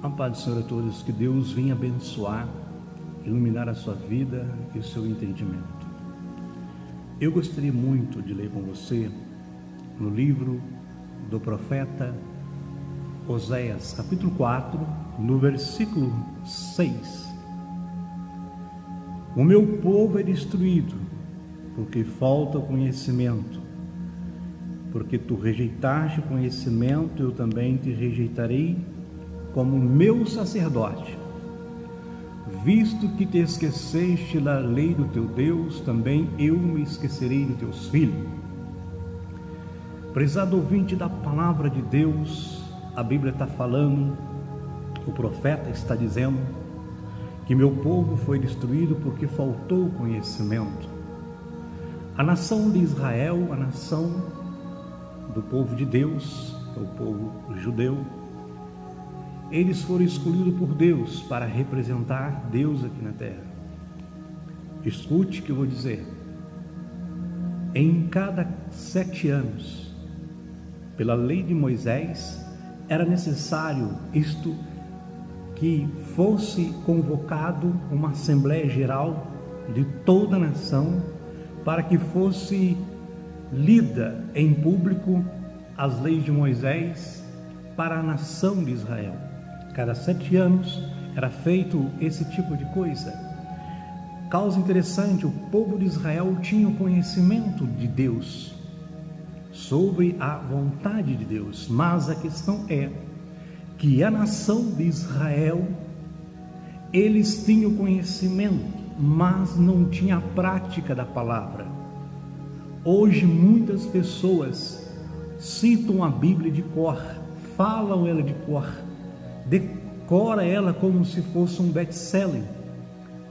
A paz do Senhor a todos, que Deus venha abençoar, iluminar a sua vida e o seu entendimento. Eu gostaria muito de ler com você no livro do profeta Oséias, capítulo 4, no versículo 6. O meu povo é destruído, porque falta conhecimento. Porque tu rejeitaste conhecimento, eu também te rejeitarei como meu sacerdote. Visto que te esqueceste da lei do teu Deus, também eu me esquecerei de teus filhos. Prezado ouvinte da palavra de Deus, a Bíblia está falando, o profeta está dizendo que meu povo foi destruído porque faltou conhecimento. A nação de Israel, a nação do povo de Deus, o povo judeu, eles foram escolhidos por Deus para representar Deus aqui na terra. Escute o que eu vou dizer. Em cada 7 anos, pela lei de Moisés, era necessário que fosse convocado uma Assembleia Geral de toda a nação para que fosse lida em público as leis de Moisés para a nação de Israel. Cada 7 anos era feito esse tipo de coisa. Causa interessante, o povo de Israel tinha o conhecimento de Deus, sobre a vontade de Deus, mas a questão é que a nação de Israel, eles tinham conhecimento, mas não tinha a prática da palavra. Hoje muitas pessoas citam a Bíblia de cor, falam ela de cor, decora ela como se fosse um best-seller,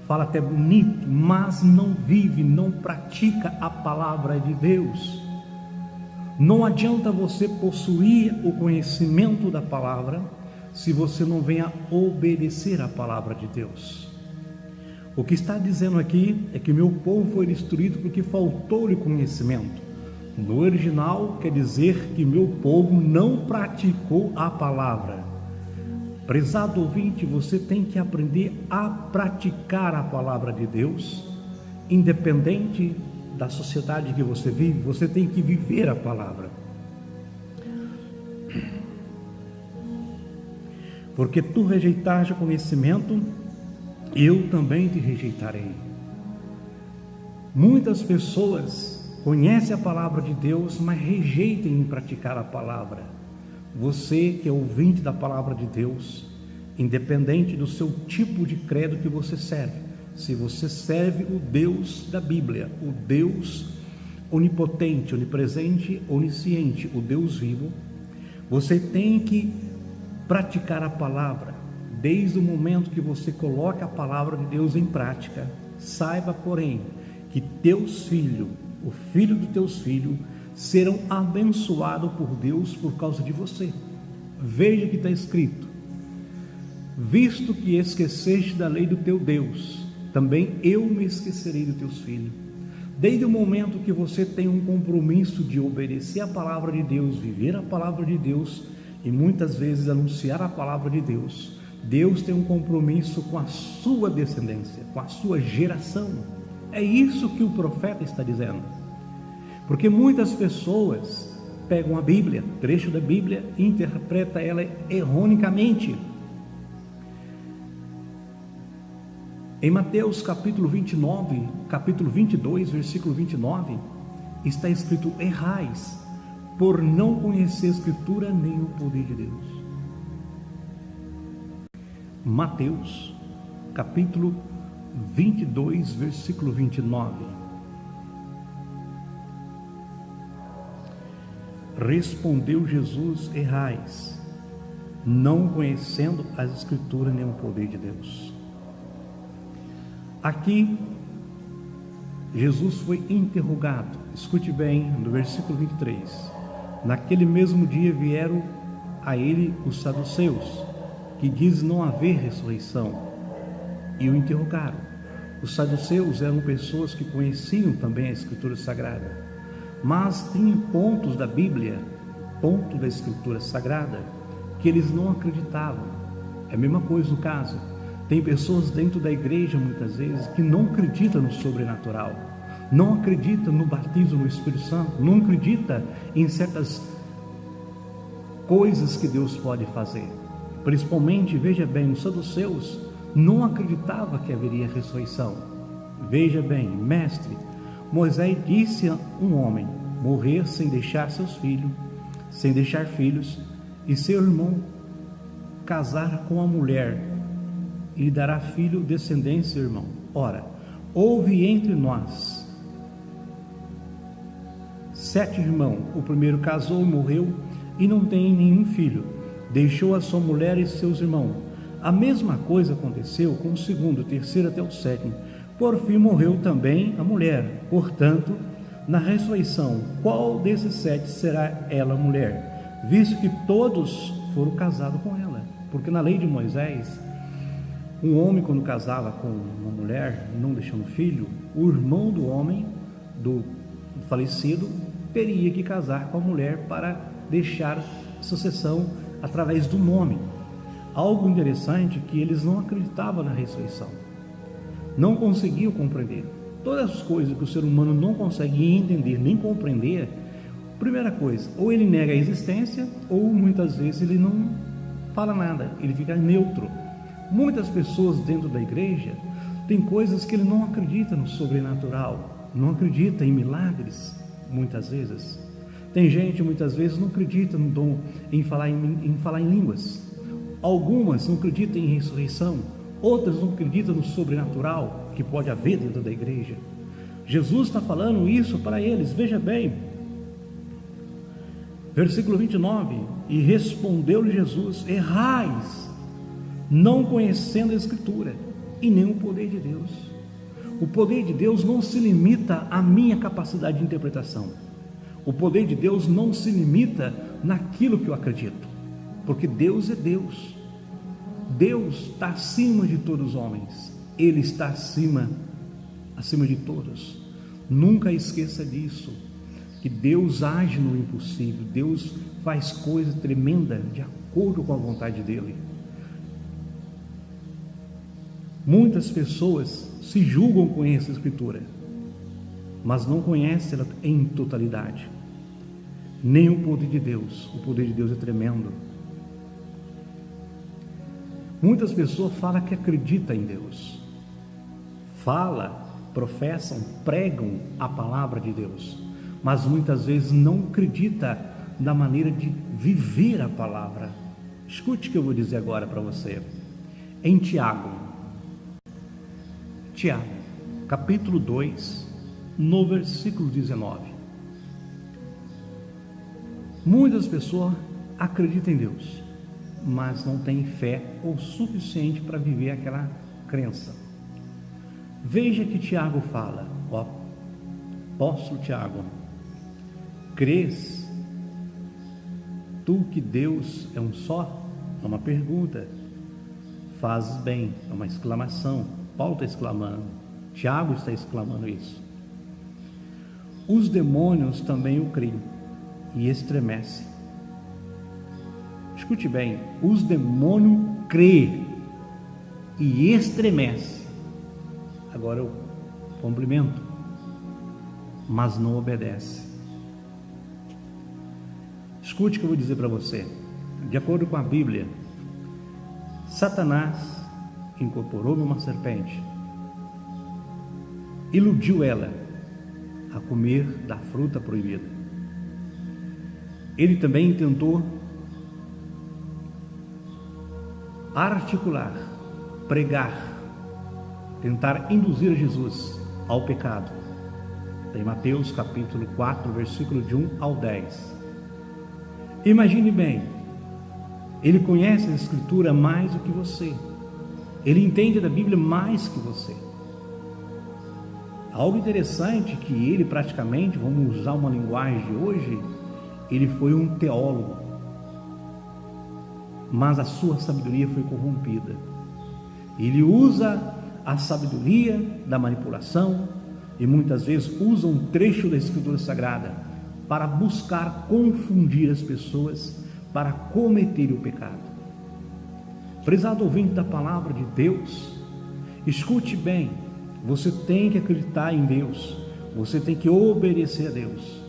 fala até bonito, mas não vive, não pratica a palavra de Deus. Não adianta você possuir o conhecimento da palavra se você não vem a obedecer a palavra de Deus. O que está dizendo aqui é que meu povo foi destruído porque faltou-lhe conhecimento. No original quer dizer que meu povo não praticou a palavra. Prezado ouvinte, você tem que aprender a praticar a palavra de Deus, independente da sociedade que você vive, você tem que viver a palavra. Porque tu rejeitaste o conhecimento, eu também te rejeitarei. Muitas pessoas conhecem a palavra de Deus, mas rejeitam em praticar a palavra. Você que é ouvinte da palavra de Deus, independente do seu tipo de credo que você serve, se você serve o Deus da Bíblia, o Deus onipotente, onipresente, onisciente, o Deus vivo, você tem que praticar a palavra. Desde o momento que você coloca a palavra de Deus em prática, saiba, porém, que teus filhos, o filho dos teus filhos, serão abençoados por Deus por causa de você. Veja que está escrito: visto que esqueceste da lei do teu Deus, também eu me esquecerei dos teus filhos. Desde o momento que você tem um compromisso de obedecer a palavra de Deus, viver a palavra de Deus e muitas vezes anunciar a palavra de Deus, Deus tem um compromisso com a sua descendência, com a sua geração. É isso que o profeta está dizendo. Porque muitas pessoas pegam a Bíblia, trecho da Bíblia, e interpretam ela erroneamente. Em Mateus capítulo 29, capítulo 22, versículo 29, está escrito: errais, por não conhecer a Escritura nem o poder de Deus. Mateus capítulo 22, versículo 29. Respondeu Jesus: errais, não conhecendo as Escrituras nem o poder de Deus. Aqui, Jesus foi interrogado. Escute bem, no versículo 23. Naquele mesmo dia vieram a ele os saduceus, que dizem não haver ressurreição, e o interrogaram. Os saduceus eram pessoas que conheciam também a Escritura Sagrada, mas tinham pontos da Bíblia, ponto da Escritura Sagrada, que eles não acreditavam. É a mesma coisa no caso. Tem pessoas dentro da igreja, muitas vezes, que não acreditam no sobrenatural, não acreditam no batismo no Espírito Santo, não acreditam em certas coisas que Deus pode fazer. Principalmente, veja bem, os saduceus não acreditavam que haveria ressurreição. Veja bem, mestre, Moisés disse a um homem morrer sem deixar seus filhos, sem deixar filhos, e seu irmão casar com a mulher, e lhe dará filho, descendência, irmão. Ora, houve entre nós 7 irmãos. O primeiro casou e morreu, e não tem nenhum filho. Deixou a sua mulher e seus irmãos. A mesma coisa aconteceu com o segundo, o terceiro até o 7º. Por fim morreu também a mulher. Portanto, na ressurreição, qual desses 7 será ela mulher? Visto que todos foram casados com ela. Porque na lei de Moisés, um homem, quando casava com uma mulher, não deixando filho, o irmão do homem, do falecido, teria que casar com a mulher para deixar sucessão através do nome. Algo interessante, que eles não acreditavam na ressurreição, não conseguiam compreender. Todas as coisas que o ser humano não consegue entender nem compreender, primeira coisa, ou ele nega a existência, ou muitas vezes ele não fala nada, ele fica neutro. Muitas pessoas dentro da igreja têm coisas que ele não acredita no sobrenatural, não acredita em milagres, muitas vezes. Tem gente, muitas vezes, não acredita no dom em falar em línguas. Algumas não acreditam em ressurreição, outras não acreditam no sobrenatural que pode haver dentro da igreja. Jesus está falando isso para eles, veja bem. Versículo 29, e respondeu-lhe Jesus: errais, não conhecendo a Escritura e nem o poder de Deus. O poder de Deus não se limita à minha capacidade de interpretação. O poder de Deus não se limita naquilo que eu acredito, porque Deus é Deus. Deus está acima de todos os homens. Ele está acima de todos. Nunca esqueça disso, que Deus age no impossível. Deus faz coisa tremenda de acordo com a vontade dele. Muitas pessoas se julgam com essa Escritura, mas não conhecem ela em totalidade, nem o poder de Deus. O poder de Deus é tremendo. Muitas pessoas falam que acreditam em Deus, professam, pregam a palavra de Deus, mas muitas vezes não acreditam na maneira de viver a palavra. Escute o que eu vou dizer agora para você. Em Tiago, capítulo 2, no versículo 19. Muitas pessoas acreditam em Deus, mas não têm fé o suficiente para viver aquela crença. Veja que Tiago fala, o apóstolo Tiago: crês tu que Deus é um só? É uma pergunta. Fazes bem, é uma exclamação. Paulo está exclamando, Tiago está exclamando isso. Os demônios também o creem e estremecem. Escute bem, os demônios creem e estremecem. Agora eu complemento, mas não obedece. Escute o que eu vou dizer para você. De acordo com a Bíblia, Satanás incorporou numa serpente, iludiu ela a comer da fruta proibida. Ele também tentou articular, pregar, tentar induzir Jesus ao pecado. Tem Mateus capítulo 4, versículo de 1 ao 10. Imagine bem, ele conhece a Escritura mais do que você, ele entende da Bíblia mais que você. Algo interessante que ele praticamente, vamos usar uma linguagem de hoje, ele foi um teólogo, mas a sua sabedoria foi corrompida. Ele usa a sabedoria da manipulação e muitas vezes usa um trecho da Escritura Sagrada para buscar confundir as pessoas para cometer o pecado. Prezado ouvinte da palavra de Deus, escute bem, você tem que acreditar em Deus, você tem que obedecer a Deus,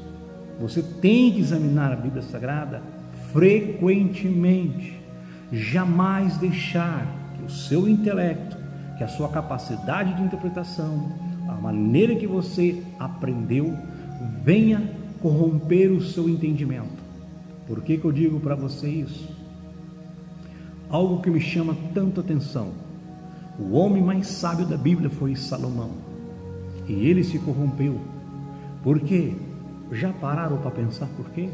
você tem que examinar a Bíblia Sagrada frequentemente, jamais deixar que o seu intelecto, que a sua capacidade de interpretação, a maneira que você aprendeu, venha corromper o seu entendimento. Por que eu digo para você isso? Algo que me chama tanta atenção: o homem mais sábio da Bíblia foi Salomão, e ele se corrompeu. Por quê? Já pararam para pensar por quê?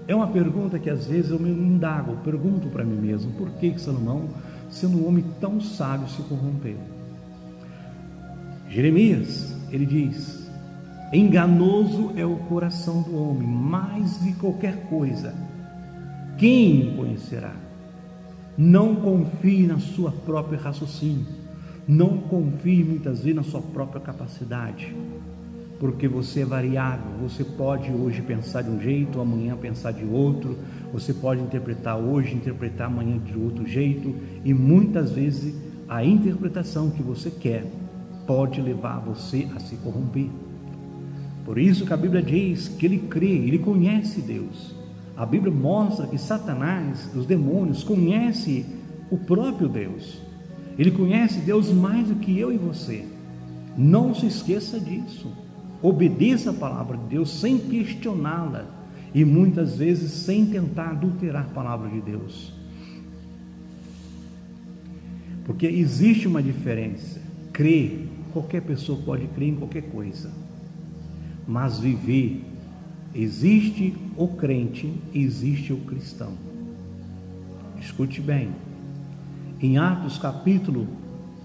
É uma pergunta que às vezes eu me indago, eu pergunto para mim mesmo: por que Salomão, sendo um homem tão sábio, se corrompeu? Jeremias, ele diz: enganoso é o coração do homem, mais de qualquer coisa, quem o conhecerá? Não confie na sua própria raciocínio, não confie muitas vezes na sua própria capacidade, porque você é variável. Você pode hoje pensar de um jeito, amanhã pensar de outro, você pode interpretar hoje, interpretar amanhã de outro jeito, e muitas vezes a interpretação que você quer pode levar você a se corromper. Por isso que a Bíblia diz que ele crê, ele conhece Deus. A Bíblia mostra que Satanás, os demônios, conhece o próprio Deus. Ele conhece Deus mais do que eu e você. Não se esqueça disso. Obedeça a palavra de Deus sem questioná-la, e muitas vezes sem tentar adulterar a palavra de Deus. Porque existe uma diferença. Crer, qualquer pessoa pode crer em qualquer coisa, mas viver, existe o crente, existe o cristão. Escute bem, em Atos capítulo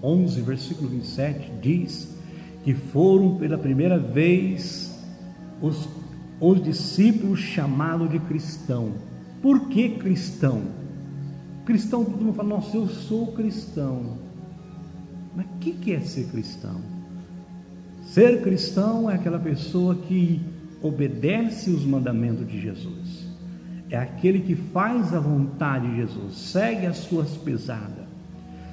11, versículo 27, diz que foram pela primeira vez os discípulos chamados de cristão. Por que cristão? Cristão, todo mundo fala: nossa, eu sou cristão. Mas o que é ser cristão? Ser cristão é aquela pessoa que obedece os mandamentos de Jesus, é aquele que faz a vontade de Jesus, segue as suas pesadas.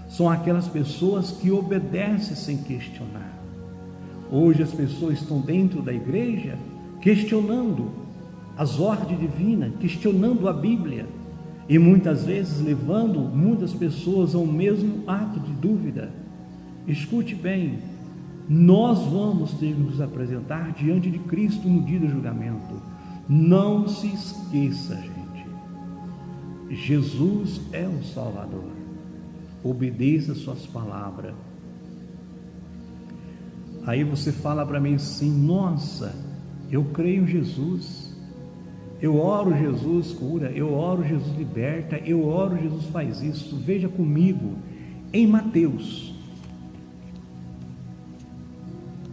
São aquelas pessoas que obedecem sem questionar. Hoje as pessoas estão dentro da igreja questionando as ordens divinas, questionando a Bíblia, e muitas vezes levando muitas pessoas ao mesmo ato de dúvida. Escute bem, nós vamos ter que nos apresentar diante de Cristo no dia do julgamento. Não se esqueça, gente, Jesus é o Salvador. Obedeça suas palavras. Aí você fala para mim assim: nossa, eu creio em Jesus, eu oro, Jesus cura, eu oro, Jesus liberta, eu oro, Jesus faz isso. Veja comigo em Mateus,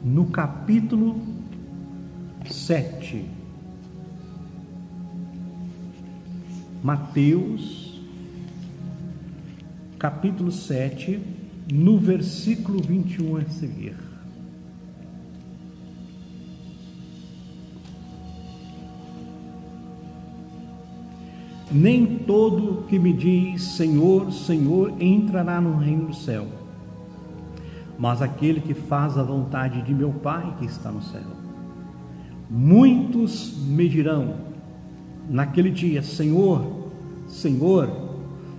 no capítulo 7, Mateus, capítulo 7, no versículo 21 a seguir. Nem todo que me diz Senhor, Senhor entrará no reino do céu, mas aquele que faz a vontade de meu Pai que está no céu. Muitos me dirão naquele dia: Senhor, Senhor,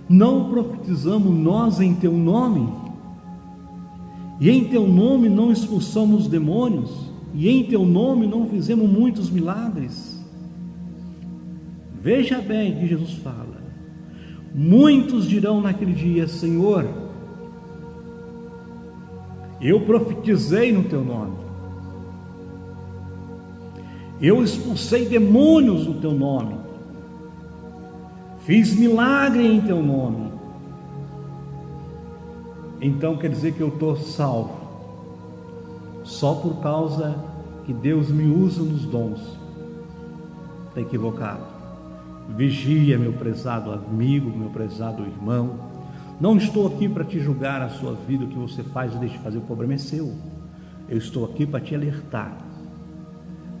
não profetizamos nós em teu nome? E em teu nome não expulsamos os demônios? E em teu nome não fizemos muitos milagres? Veja bem o que Jesus fala. Muitos dirão naquele dia: Senhor, eu profetizei no teu nome, eu expulsei demônios no teu nome, fiz milagre em teu nome. Então quer dizer que eu estou salvo só por causa que Deus me usa nos dons? Está equivocado. Vigia, meu prezado amigo, meu prezado irmão. Não estou aqui para te julgar a sua vida, o que você faz ou deixa de fazer, o problema é seu. Eu estou aqui para te alertar.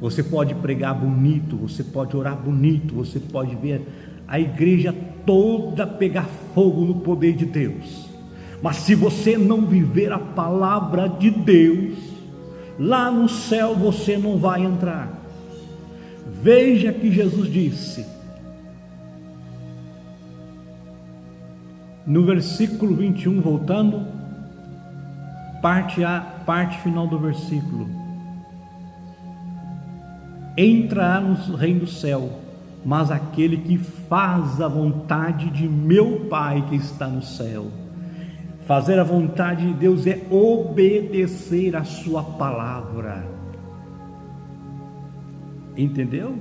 Você pode pregar bonito, você pode orar bonito, você pode ver a igreja toda pegar fogo no poder de Deus. Mas se você não viver a palavra de Deus, lá no céu você não vai entrar. Veja que Jesus disse, no versículo 21, voltando, parte final do versículo: entrará no reino do céu, mas aquele que faz a vontade de meu Pai que está no céu. Fazer a vontade de Deus é obedecer a sua palavra. Entendeu?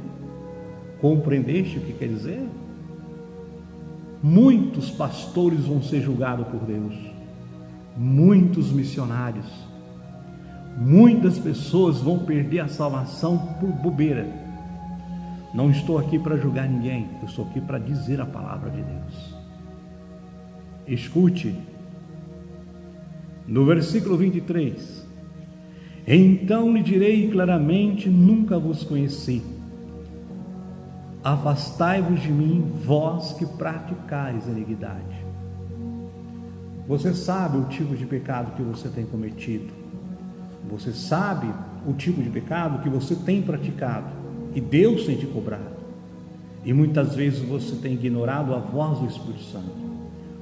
Compreendeste o que quer dizer? Muitos pastores vão ser julgados por Deus, muitos missionários, muitas pessoas vão perder a salvação por bobeira. Não estou aqui para julgar ninguém, eu estou aqui para dizer a palavra de Deus. Escute, no versículo 23, então lhe direi claramente, nunca vos conheci, afastai-vos de mim, vós que praticais a iniquidade. Você sabe o tipo de pecado que você tem cometido, você sabe o tipo de pecado que você tem praticado, e Deus tem te cobrado, e muitas vezes você tem ignorado a voz do Espírito Santo,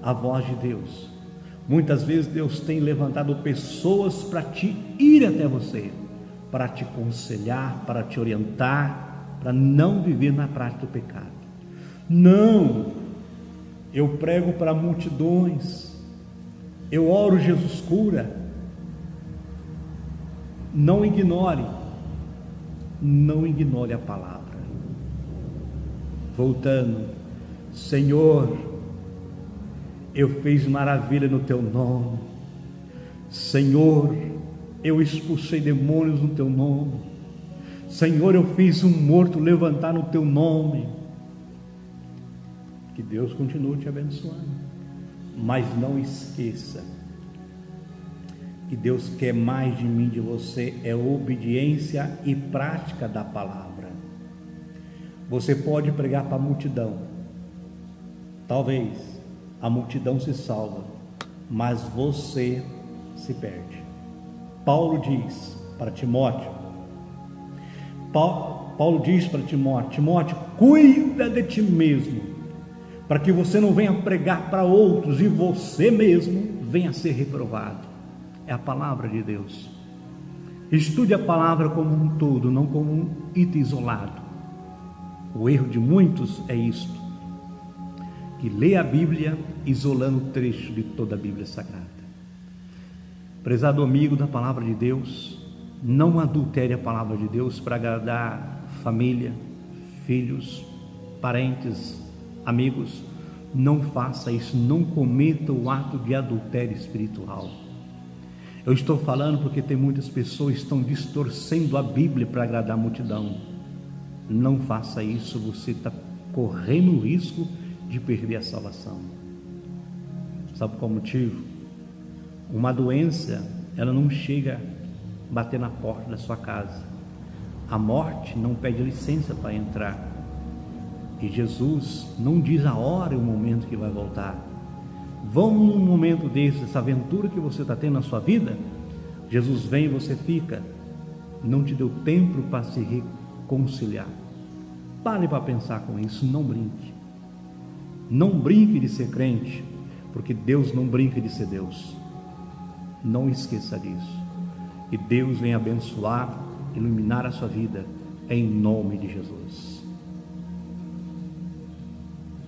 a voz de Deus. Muitas vezes Deus tem levantado pessoas para te ir até você, para te aconselhar, para te orientar, para não viver na prática do pecado. Não, eu prego para multidões, eu oro, Jesus cura. Não ignore a palavra. Voltando, Senhor, eu fiz maravilha no teu nome. Senhor, eu expulsei demônios no teu nome. Senhor, eu fiz um morto levantar no teu nome. Que Deus continue te abençoando, mas não esqueça que Deus quer mais de mim, de você, é obediência e prática da palavra. Você pode pregar para a multidão, talvez a multidão se salva, mas você se perde. Paulo diz para Timóteo, Timóteo, cuida de ti mesmo, para que você não venha pregar para outros e você mesmo venha a ser reprovado. É a palavra de Deus. Estude a palavra como um todo, não como um item isolado. O erro de muitos é isto, que lê a Bíblia isolando o trecho de toda a Bíblia Sagrada. Prezado amigo da palavra de Deus, não adultere a palavra de Deus para agradar família, filhos, parentes, amigos. Não faça isso, não cometa o ato de adultério espiritual. Eu estou falando porque tem muitas pessoas que estão distorcendo a Bíblia para agradar a multidão. Não faça isso, você está correndo o risco de perder a salvação. Sabe qual o motivo? Uma doença, ela não chega a bater na porta da sua casa. A morte não pede licença para entrar. E Jesus não diz a hora e o momento que vai voltar. Vão num momento desse, essa aventura que você está tendo na sua vida, Jesus vem e você fica, não te deu tempo para se reconciliar. Pare para pensar com isso, não brinque. Não brinque de ser crente, porque Deus não brinca de ser Deus. Não esqueça disso. E Deus vem abençoar, iluminar a sua vida, em nome de Jesus.